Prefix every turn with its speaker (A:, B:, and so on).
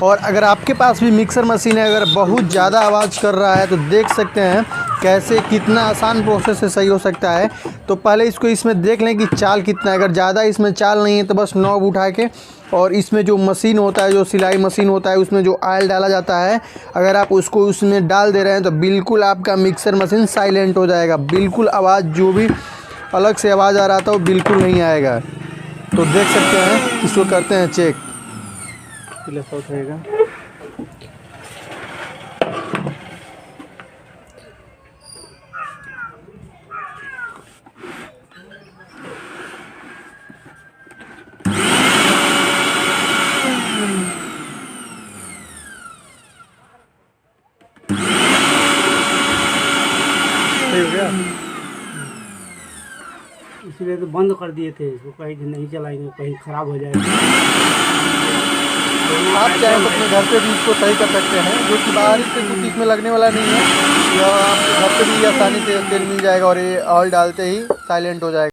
A: और अगर आपके पास भी मिक्सर मशीन है, अगर बहुत ज़्यादा आवाज़ कर रहा है तो देख सकते हैं कैसे कितना आसान प्रोसेस से सही हो सकता है। तो पहले इसको इसमें देख लें कि चाल कितना है। अगर ज़्यादा इसमें चाल नहीं है तो बस नॉब उठा के, और इसमें जो मशीन होता है, जो सिलाई मशीन होता है, उसमें जो ऑयल डाला जाता है, अगर आप उसको उसमें डाल दे रहे हैं तो बिल्कुल आपका मिक्सर मशीन साइलेंट हो जाएगा। बिल्कुल आवाज़ जो भी अलग से आवाज़ आ रहा था वो बिल्कुल नहीं आएगा। तो देख सकते हैं, इसको करते हैं चेक। सही हो गया।
B: इसलिए तो बंद कर दिए थे इसको, कहीं नहीं चलाएंगे, कहीं ख़राब हो जाएगा।
A: आप चाहें तो अपने घर पे भी इसको सही कर सकते हैं, जो कि बाहरी से कुछ इसमें लगने वाला नहीं है। यह आपके घर पे भी आसानी से तेल मिल जाएगा और ये ऑयल डालते ही साइलेंट हो जाएगा।